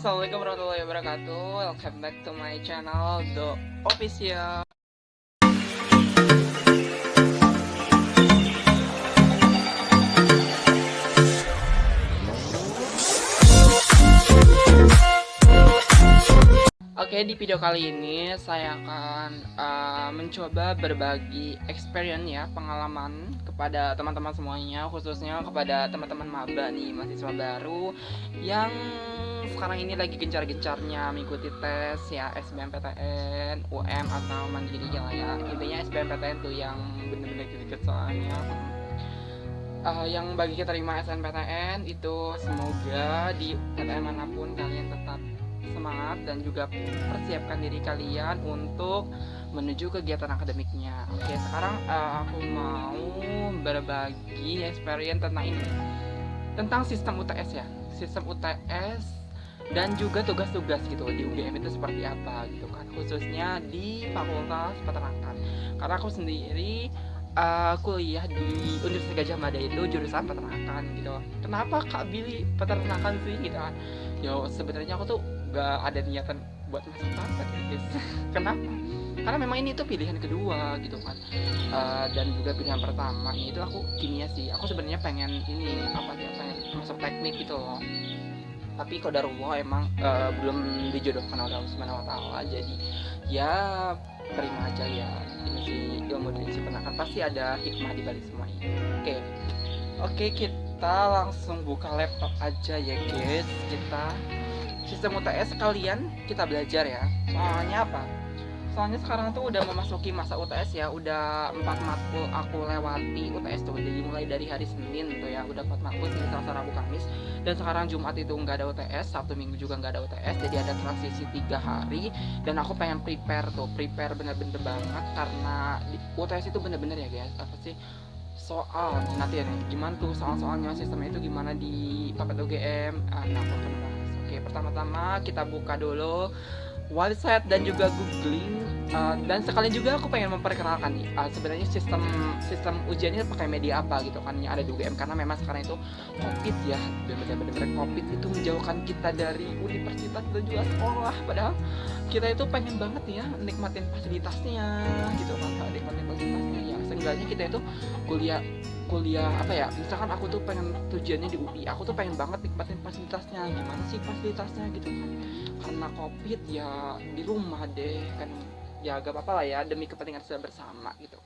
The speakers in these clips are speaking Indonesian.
Assalamualaikum warahmatullahi wabarakatuh. Welcome back to my channel The Official. Oke, di video kali ini saya akan mencoba berbagi experience ya, pengalaman kepada teman-teman semuanya, khususnya kepada teman-teman maba nih, mahasiswa baru yang sekarang ini lagi gencar-gencarnya mengikuti tes ya, SBMPTN, UM atau mandiri lah ya. Intinya SBMPTN tuh yang bener-bener deket soalnya. Yang bagi terima SNPTN itu semoga di PTN manapun kalian tetap semangat dan juga persiapkan diri kalian untuk menuju kegiatan akademiknya. Oke, sekarang aku mau berbagi experience tentang ini, tentang sistem UTS ya, sistem UTS dan juga tugas-tugas gitu di UGM itu seperti apa gitu kan, khususnya di Fakultas Peternakan. Karena aku sendiri kuliah di Universitas Gajah Mada itu jurusan peternakan gitu. Kenapa Kak Billy peternakan sih gitu kan? Yo sebenarnya aku tuh gak ada niatan buat masuk pesantren ya guys. Kenapa? Karena memang ini tuh pilihan kedua gitu kan. Dan juga pilihan pertama itu aku kimia sih. Aku sebenarnya pengen ini apa ya, pengen masuk teknik gitu loh. Tapi qadarullah emang belum dijodohkan oleh Allah Subhanahu wa taala. Jadi ya terima aja ya, ini sih ilmu nutrisi peternakan, pasti ada hikmah di balik semua ini. Oke, kita langsung buka laptop aja ya guys. Kita sistem UTS kalian kita belajar ya. Soalnya apa? Soalnya sekarang tuh udah memasuki masa UTS ya, udah 4 matkul aku lewati UTS tuh. Jadi mulai dari hari Senin tuh ya, udah 4 matkul, Senin, Selasa, Rabu, Kamis. Dan sekarang Jumat itu nggak ada UTS, Sabtu Minggu juga nggak ada UTS. Jadi ada transisi 3 hari. Dan aku pengen prepare bener-bener banget. Karena UTS itu bener-bener ya guys, apa sih, soal nanti ya nih, gimana tuh soal-soalnya, sistemnya itu gimana di paket UGM. Nah aku akan bahas. Oke, pertama-tama kita buka dulu website dan juga googling, dan sekalian juga aku pengen memperkenalkan nih sebenarnya sistem ujiannya pakai media apa gitu kan yang ada di UGM, karena memang sekarang itu COVID ya, bener-bener COVID itu menjauhkan kita dari universitas dan juga sekolah, padahal kita itu pengen banget ya nikmatin fasilitasnya gitu kan, nikmatin fasilitasnya ya, seenggaknya kita itu kuliah apa ya, misalkan aku tuh pengen tujuannya di UI, aku tuh pengen banget nikmatin fasilitasnya. Gimana sih fasilitasnya gitu kan, karena COVID ya di rumah deh kan, ya gak apa-apa lah ya, demi kepentingan kita bersama gitu.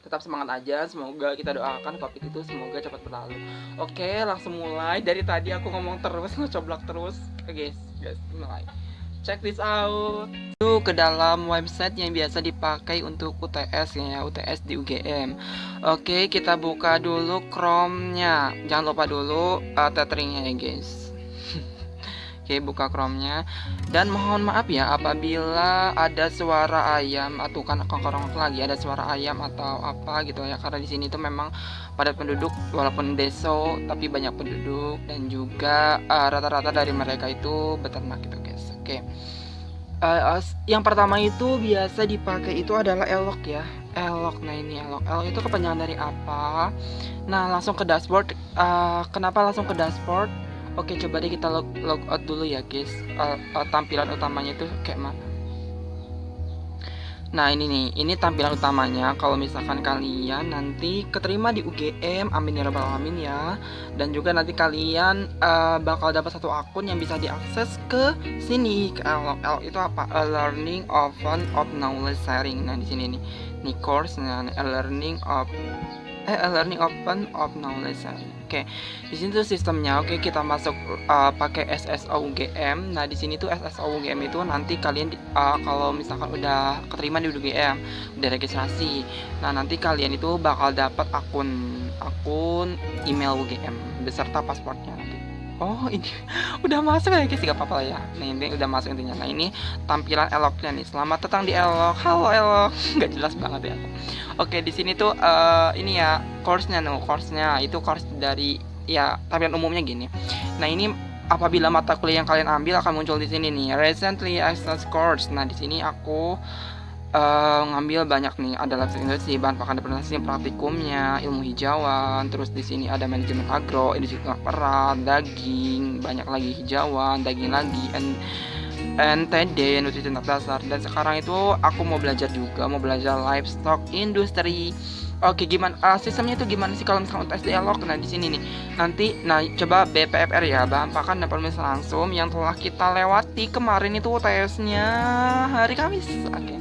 Tetap semangat aja, semoga kita doakan COVID itu semoga cepat berlalu. Oke, langsung mulai. Dari tadi aku ngomong terus, ngecoblak terus. Oke guys, mulai. Check this out. Ke dalam website yang biasa dipakai untuk UTS ya, UTS di UGM. Oke, kita buka dulu Chrome-nya. Jangan lupa dulu tethering-nya ya guys. Oke, buka Chrome-nya. Dan mohon maaf ya apabila ada suara ayam atau kan kongkorong lagi ada suara ayam atau apa gitu ya, karena di sini tuh memang padat penduduk, walaupun deso tapi banyak penduduk, dan juga rata-rata dari mereka itu beternak gitu guys. Oke. Yang pertama itu biasa dipakai itu adalah elok ya. Elok, nah ini elok. Elok itu kepanjangan dari apa? Nah langsung ke dashboard. Kenapa langsung ke dashboard? Oke, coba deh kita log out dulu ya guys. Tampilan utamanya itu kayak mana? Nah ini nih, ini tampilan utamanya. Kalau misalkan kalian nanti keterima di UGM, amin ya rabbal alamin ya. Dan juga nanti kalian bakal dapat satu akun yang bisa diakses ke sini, ke elok. Elok itu apa? A learning open of knowledge sharing. Nah di sini nih course, nah a learning open of knowledge sharing. Oke, di sini tuh sistemnya. Oke, kita masuk pakai SSO UGM. Nah, di sini tuh SSO UGM itu nanti kalian kalau misalkan udah keterima di UGM, udah registrasi. Nah, nanti kalian itu bakal dapat akun email UGM beserta pasportnya nanti. Oh, ini udah masuk ya guys, gak apa-apa lah ya. Nah, ini udah masuk intinya. Nah, ini tampilan eloknya nih. Selamat datang di elok. Halo elok. Gak jelas banget ya. Oke, di sini tuh ini ya course-nya itu course dari ya tampilan umumnya gini. Nah, ini apabila mata kuliah yang kalian ambil akan muncul di sini nih, recently accessed course. Nah, di sini aku ngambil banyak nih, ada life industri, bahan pakan dan presentasi, praktikumnya, ilmu hijauan, terus di sini ada manajemen agro, industri ternak perah, daging, banyak lagi hijauan, daging lagi, NTD, nutrisi ternak dasar. Dan sekarang itu aku mau belajar juga, mau belajar livestock industry. Oke, gimana sistemnya itu gimana sih kalau misalkan UTS dialog? Nah, di sini nih. Nanti coba BPFR ya, bahan pakan dan permis langsung yang telah kita lewati kemarin itu UTS-nya hari Kamis. Oke.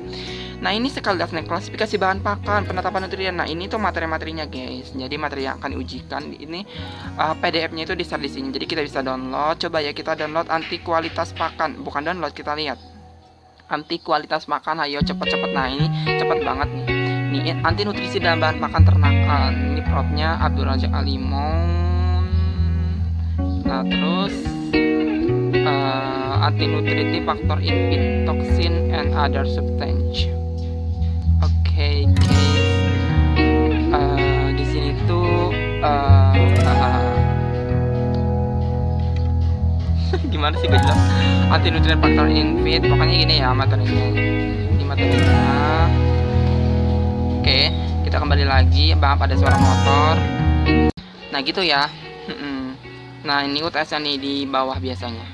Nah, ini sekali daftar klasifikasi bahan pakan, penetapan nutrien. Nah, ini tuh materi-materinya, guys. Jadi materi yang akan diujikan ini PDF-nya itu di-share di sini. Jadi kita bisa download. Coba ya kita download anti kualitas pakan. Bukan download, kita lihat. Anti kualitas makan, ayo cepet-cepet. Nah, ini cepet banget nih. Ini anti nutrisi dan bahan pakan ternakan. Ini protnya Abdul Razak Alimon. Nah, terus anti nutritive factor in feed, toxin and other substance. Oke, di sini tuh gimana sih gue jelas? Anti nutrient factor in feed, pokoknya gini ya materinya. Ini materinya. Oke, kita kembali lagi. Bang, ada suara motor. Nah, gitu ya. Nah, ini UTS-nya nih di bawah biasanya.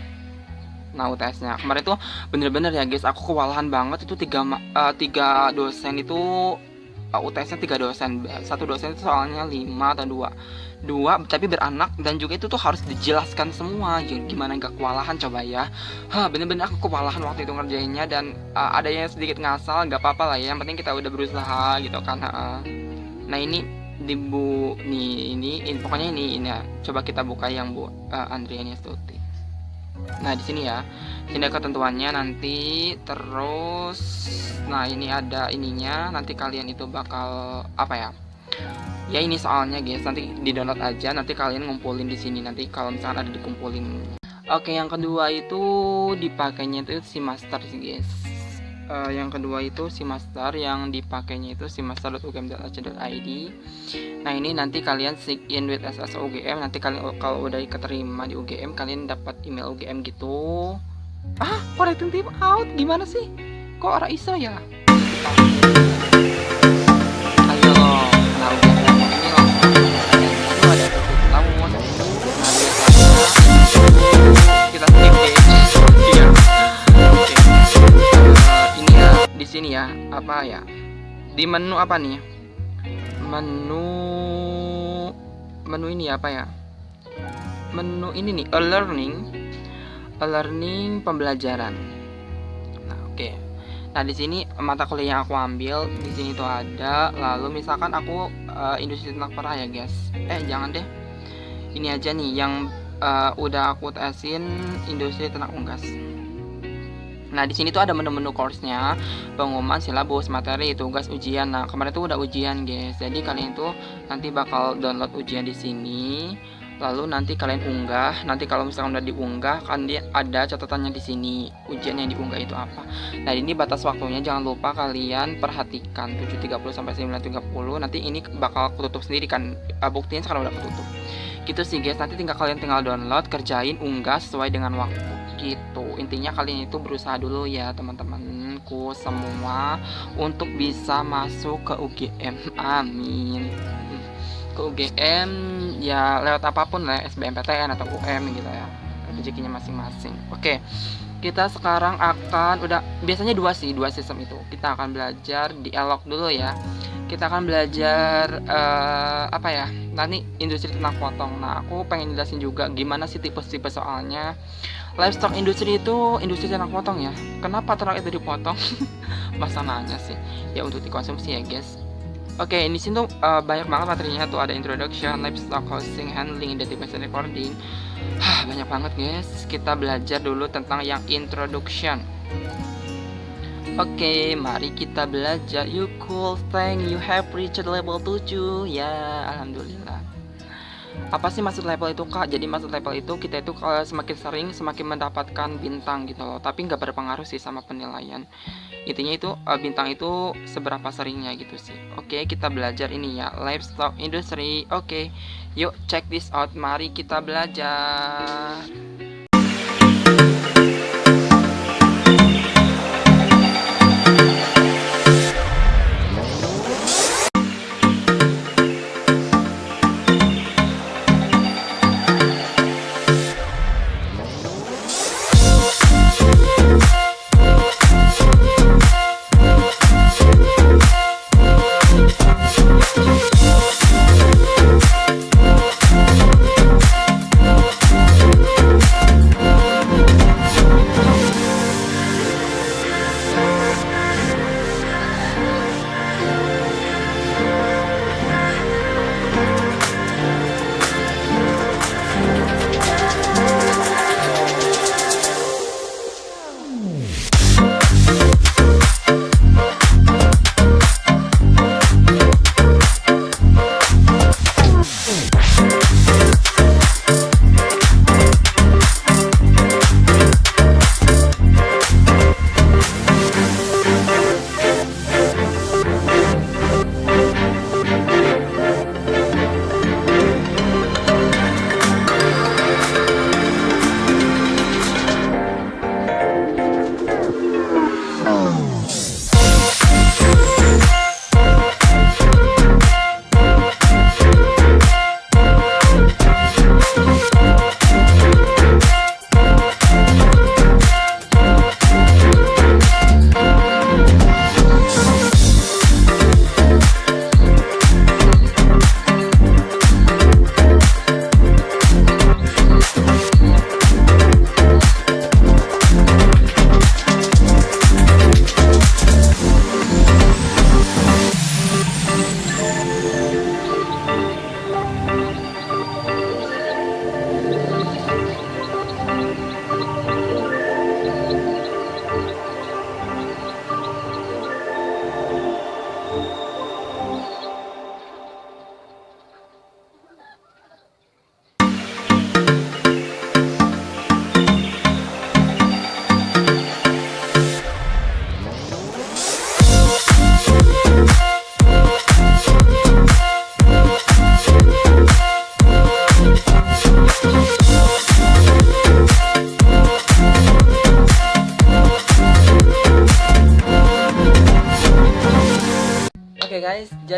Nah, UTS-nya kemarin tuh bener-bener ya guys, aku kewalahan banget itu tiga dosen itu UTS-nya 3 dosen. Satu dosen itu soalnya 5 atau 2 tapi beranak, dan juga itu tuh harus dijelaskan semua. Jadi gimana gak kewalahan coba ya. Bener-bener aku kewalahan waktu itu ngerjainnya, dan ada yang sedikit ngasal, gak apa-apa lah ya, yang penting kita udah berusaha gitu kan. Nah, ini di pokoknya ini ya. Coba kita buka yang Bu Andriani Astuti. Nah, di sini ya. Sini ada ketentuannya nanti, terus nah ini ada ininya. Nanti kalian itu bakal apa ya? Ya ini soalnya guys, nanti di-download aja, nanti kalian ngumpulin di sini nanti kalau misalkan ada dikumpulin. Oke, yang kedua itu dipakainya itu si master sih guys. Yang kedua itu si master, yang dipakainya itu si master.ugm.ac.id. Nah, ini nanti kalian sign in with SSO UGM. Nanti kalian kalau udah keterima di UGM, kalian dapat email UGM gitu. Connecting team out gimana sih? Kok orang iso ya? Ayo loh, nah UGM ini loh. Itu ada tamu. Nah, biasanya kita skip deh. Iya. Oke. Ini ya di sini ya, apa ya? Di menu apa nih? Menu ini apa ya? Menu ini nih, learning pembelajaran. Nah, oke. Nah, di sini mata kuliah yang aku ambil di sini tuh ada. Lalu misalkan aku industri ternak perah ya, guys. Jangan deh. Ini aja nih yang udah aku tesin, industri ternak unggas. Nah, di sini tuh ada menu-menu course-nya, pengumuman, silabus, materi, tugas, ujian. Nah, kemarin tuh udah ujian, guys. Jadi kalian tuh nanti bakal download ujian di sini. Lalu nanti kalian unggah. Nanti kalau misalkan udah diunggah, kan dia ada catatannya di sini. Ujian yang diunggah itu apa. Nah, ini batas waktunya jangan lupa kalian perhatikan 7.30 sampai 9.30. Nanti ini bakal ketutup sendiri kan. Buktinya sekarang udah ketutup. Gitu sih, guys. Nanti kalian tinggal download, kerjain, unggah sesuai dengan waktu. Gitu, intinya kalian itu berusaha dulu ya teman-temanku semua untuk bisa masuk ke UGM. Amin. Ke UGM ya lewat apapun lah, SBMPTN atau UM gitu ya, rezekinya masing-masing. Oke, kita sekarang akan biasanya dua sistem itu. Kita akan belajar dialog dulu ya. Kita akan belajar apa ya, nanti industri ternak potong. Nah, aku pengen jelasin juga gimana sih tipe-tipe soalnya. Livestock industry itu industri ternak potong ya. Kenapa ternak itu dipotong? Masa nanya sih. Ya untuk dikonsumsi ya guys. Oke, di sini tuh banyak banget materinya tuh, ada introduction, livestock housing, handling, identification, recording. Banyak banget guys. Kita belajar dulu tentang yang introduction. Oke, mari kita belajar. You cool thing you have reached level 7. Ya, alhamdulillah. Apa sih maksud level itu, Kak? Jadi maksud level itu kita itu kalau semakin sering semakin mendapatkan bintang gitu loh. Tapi nggak berpengaruh sih sama penilaian. Intinya itu bintang itu seberapa seringnya gitu sih. Oke, kita belajar ini ya, livestock industry. Oke, yuk check this out. Mari kita belajar.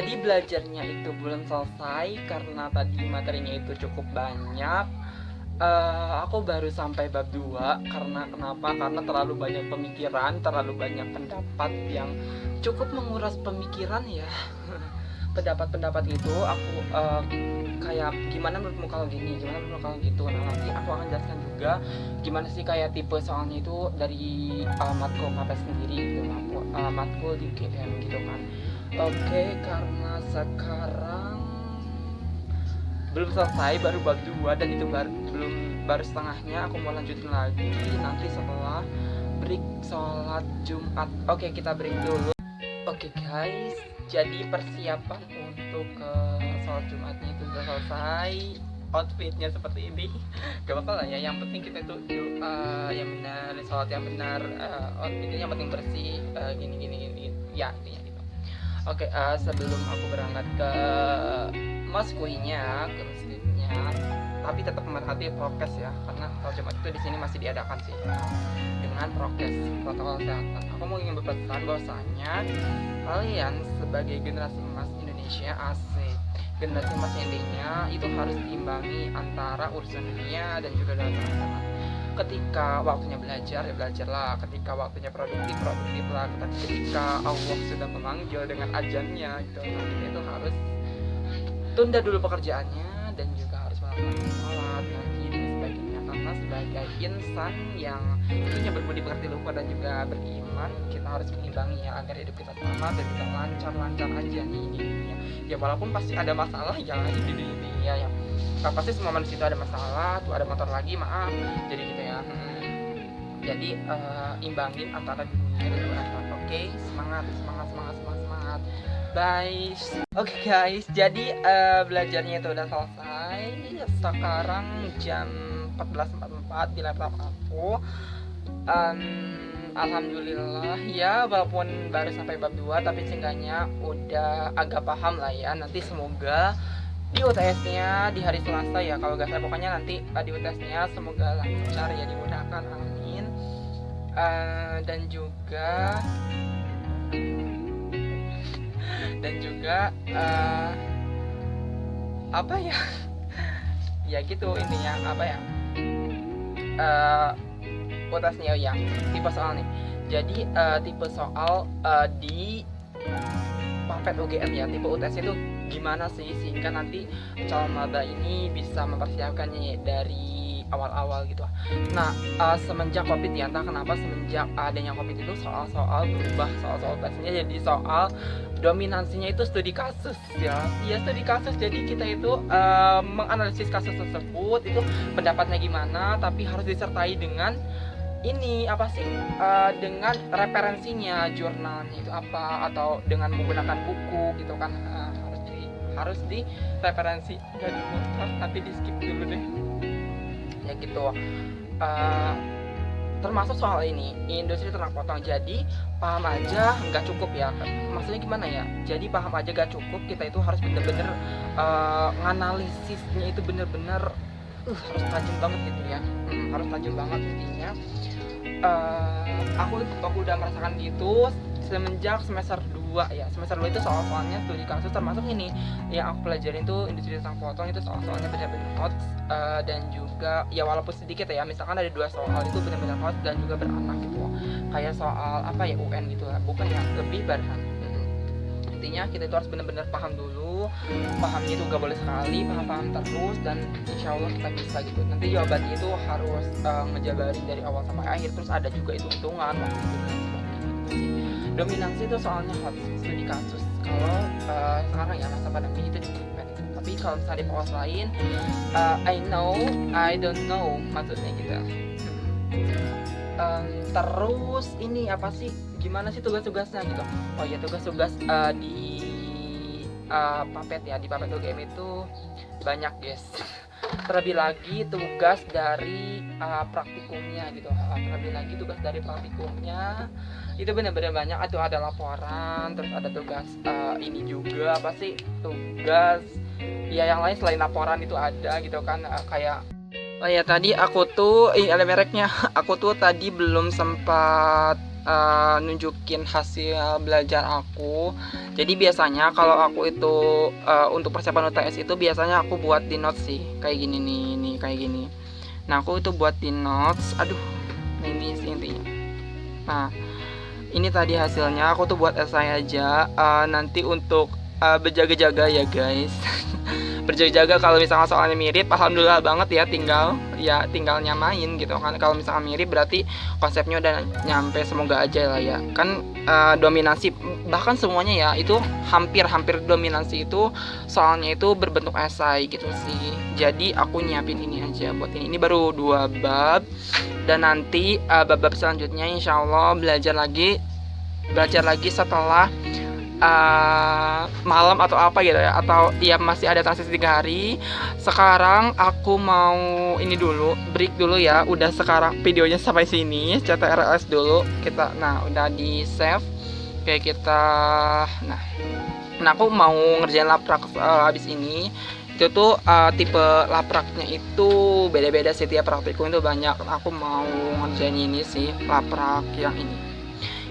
Jadi belajarnya itu belum selesai karena tadi materinya itu cukup banyak. Aku baru sampai bab 2 karena kenapa? Karena terlalu banyak pemikiran, terlalu banyak pendapat yang cukup menguras pemikiran ya. Pendapat-pendapat itu aku kayak gimana menurutmu kalau gini, gimana menurutmu kalau gitu. Nah nanti aku akan jelaskan juga gimana sih kayak tipe soalnya itu dari matkul Mapes sendiri gitu, matkul di GM gitu kan. Oke, karena sekarang belum selesai, baru bab 2 dan itu baru setengahnya. Aku mau lanjutin lagi nanti setelah break sholat Jumat. Oke, kita break dulu. Oke guys, jadi persiapan untuk sholat Jumatnya itu sudah selesai. Outfitnya seperti ini. Gak apa-apa lah ya, yang penting kita itu yang benar, sholat yang benar, outfitnya yang penting bersih, gini ya intinya gitu. Oke, sebelum aku berangkat ke masjidnya, tapi tetap memerhati prokes ya, karena sholat Jumat itu di sini masih diadakan sih dengan prokes protokol kesehatan. Aku mau ingin berpesan bahwasanya kalian sebagai generasi emas Indonesia asik, generasi emas intinya itu harus diimbangi antara urusan dunia dan juga dalam agama. Ketika waktunya belajar ya belajarlah, ketika waktunya produktif lah, ketika Allah sudah memanggil dengan ajannya gitu, nah kita itu harus tunda dulu pekerjaannya dan juga harus melakukan sholat, ngaji dan sebagainya, karena sebagai insan yang tentunya berbudi pekerti luhur dan juga beriman, kita harus mengimbangi ya agar hidup kita selamat dan juga lancar aja nih di dunia. Ya walaupun pasti ada masalah ya di dunia ya. Pasti semua manusia itu ada masalah, tuh ada motor lagi, maaf. Jadi gitu ya. Jadi imbangin antara dunia dan juga akhirat. Oke, semangat. Bye. Oke guys, jadi belajarnya itu udah selesai. Sekarang jam 14.44 di laptop aku. Alhamdulillah ya, walaupun baru sampai bab 2 tapi seenggaknya udah agak paham lah ya. Nanti semoga di UTS-nya di hari Selasa ya, kalau gak salah pokoknya nanti di UTS-nya semoga lancar ya, dimudahkan, amin. Dan juga apa ya ya gitu intinya, apa ya, UTS-nya ya, tipe soal nih. Jadi tipe soal di Papet UGM ya, tipe UTS itu gimana sih sehingga nanti calon maba ini bisa mempersiapkannya dari awal-awal gitu. Nah semenjak COVID ya, entah kenapa semenjak adanya COVID itu soal-soal berubah, soal-soal tesnya jadi soal dominansinya itu studi kasus ya studi kasus. Jadi kita itu menganalisis kasus tersebut itu pendapatnya gimana, tapi harus disertai dengan ini apa sih, dengan referensinya, jurnalnya itu apa, atau dengan menggunakan buku gitu kan. Harus di referensi. Jadi tapi di skip dulu deh ya gitu. Termasuk soal ini industri ternak potong. Jadi paham aja nggak cukup ya, maksudnya gimana ya, jadi paham aja nggak cukup, kita itu harus bener-bener nganalisisnya itu bener-bener harus tajam banget gitu ya. Harus tajam banget intinya. Aku udah merasakan gitu semenjak semester 2 ya. Semester 2 itu soal-soalnya studi kasus, termasuk ini yang aku pelajarin tuh industri tentang potong, itu soal-soalnya benar-benar hot, dan juga ya walaupun sedikit ya, misalkan ada 2 soal itu benar-benar hot dan juga beranak gitu, kayak soal apa ya, UN gitu lah, bukan ya, lebih barahan. Intinya kita itu harus benar-benar paham dulu, pahamnya itu gak boleh sekali, paham terus, dan insya Allah kita bisa gitu. Nanti jawabannya itu harus ngejabarin dari awal sampai akhir, terus ada juga hitung-hitungan waktu itu dan sebagainya. Dominansi itu soalnya hot studi kasus kalau sekarang ya masa pandemi itu dibutuhkan itu. Tapi kalau misalnya di POS lain, I don't know maksudnya gitu. Terus ini apa sih, gimana sih tugas-tugasnya gitu. Oh ya, tugas-tugas di Papet ya, di Papet UGM itu banyak guys. Terlebih lagi tugas dari praktikumnya gitu. Terlebih lagi tugas dari praktikumnya itu benar-benar banyak. Itu ada laporan, terus ada tugas ini juga apa sih, tugas ya yang lain selain laporan itu ada gitu kan. Kayak oh ya, tadi aku tuh ada mereknya. Aku tuh tadi belum sempat nunjukin hasil belajar aku. Jadi biasanya kalau aku itu untuk persiapan UTS itu biasanya aku buat di notes sih, kayak gini nih kayak gini. Nah aku itu buat di notes, nah ini sih intinya. Nah ini tadi hasilnya, aku tuh buat esai aja. Nanti untuk berjaga-jaga ya guys. Berjaga-jaga kalau misalnya soalnya mirip, alhamdulillah banget ya, tinggal nyamain gitu kan. Kalau misalnya mirip berarti konsepnya udah nyampe, semoga aja lah ya kan. Dominasi bahkan semuanya ya itu hampir dominasi itu soalnya itu berbentuk esai gitu sih. Jadi aku nyiapin ini aja buat ini baru 2 bab, dan nanti bab-bab selanjutnya insyaallah belajar lagi setelah malam atau apa gitu ya, atau ya masih ada transisi 3 hari. Sekarang aku mau ini dulu, break dulu ya. Udah sekarang videonya sampai sini, CTRLS dulu kita. Nah udah di save kayak kita. Nah aku mau ngerjain laprak habis ini. Itu tuh tipe lapraknya itu beda-beda sih, tiap praktikum itu banyak. Aku mau ngerjain ini sih, laprak yang ini,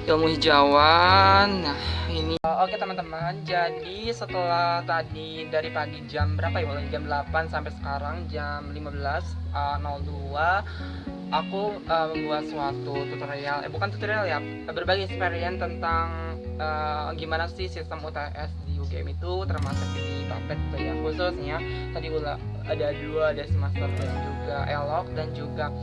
ilmu hijauan. Nah ini oke teman-teman, jadi setelah tadi dari pagi jam berapa ya, mulai jam 8 sampai sekarang jam 15.02, aku membuat suatu tutorial, bukan tutorial ya, berbagi experience tentang gimana sih sistem UTS di UGM itu, termasuk di Puppet gitu ya. Khususnya tadi ada 2, ada semester dan juga elok, dan juga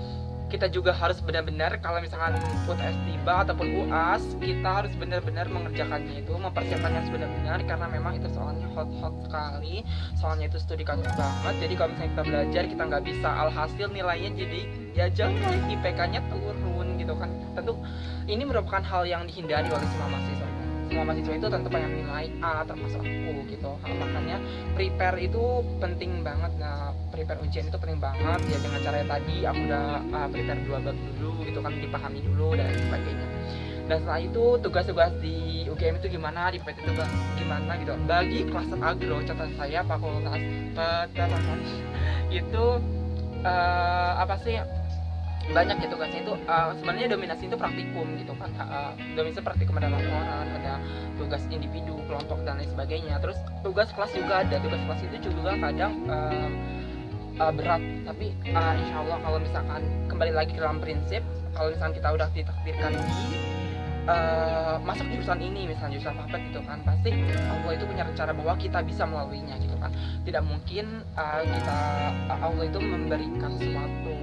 kita juga harus benar-benar kalau misalkan UTS tiba ataupun UAS, kita harus benar-benar mengerjakannya itu, mempersiapkannya harus benar-benar, karena memang itu soalnya hot sekali, soalnya itu studi kasus banget. Jadi kalau misalnya kita belajar kita nggak bisa, alhasil nilainya jadi ya jangan, IPK-nya turun gitu kan. Tentu ini merupakan hal yang dihindari oleh semua mahasiswa itu tentu pengen nilai A, termasuk aku gitu. Makanya prepare itu penting banget. Nah prepare ujian itu penting banget ya, dengan cara tadi aku udah prepare 2 bab dulu gitu kan, dipahami dulu dan sebagainya. Dan setelah itu tugas-tugas di UGM itu gimana, di PT itu gimana gitu. Bagi kelas agro, catatan saya fakultas peternakan itu apa sih, banyak gitu tugasnya itu. Sebenarnya dominasi itu praktikum gitu kan. Dominasi praktikum, ada laporan, ada tugas individu, kelompok dan lain sebagainya. Terus tugas kelas juga ada. Tugas kelas itu juga kadang berat, tapi insya Allah kalau misalkan kembali lagi ke dalam prinsip, kalau misalkan kita udah ditakdirkan di masuk jurusan ini, misalnya jurusan Puppet gitu kan, pasti Allah itu punya rencana bahwa kita bisa melaluinya gitu kan. Tidak mungkin Allah itu memberikan suatu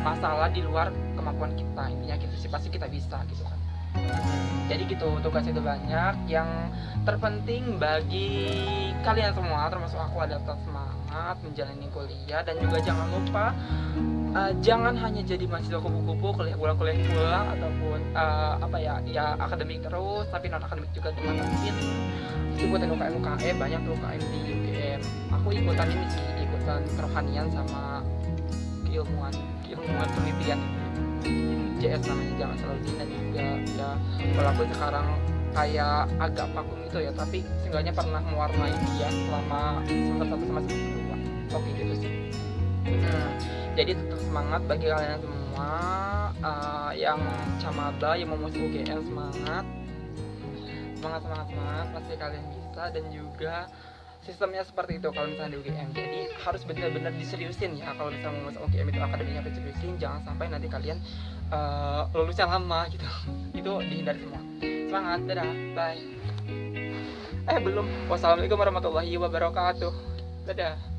masalah di luar kemampuan kita. Intinya gitu sih, pasti kita bisa gitu kan. Jadi gitu, tugas itu banyak. Yang terpenting bagi kalian semua, termasuk aku, adalah tetap semangat menjalani kuliah, dan juga jangan lupa jangan hanya jadi mahasiswa kupu-kupu, kuliah pulang ataupun akademik terus, tapi non akademik juga dimantapin. Ikutan UKM banyak tuh UKM di UGM. Aku ikutan ini sih, ikutan kerohanian sama keilmuan penelitian, JS namanya, jangan selalu dan juga ya, walaupun sekarang kayak agak vakum gitu ya, tapi seenggaknya pernah mewarnai dia selama semester 1 sama semester 2. Oke gitu sih. Jadi tetap semangat bagi kalian semua yang camaba, yang mau masuk UGM, semangat, pasti kalian bisa. Dan juga sistemnya seperti itu kalau misalnya di UGM, jadi harus benar-benar diseriusin ya. Kalau misalnya mau masuk UGM itu akademinya diseriusin, jangan sampai nanti kalian lulusnya lama gitu. Itu dihindari semua. Semangat, dadah, bye. Belum. Wassalamualaikum warahmatullahi wabarakatuh. Dadah.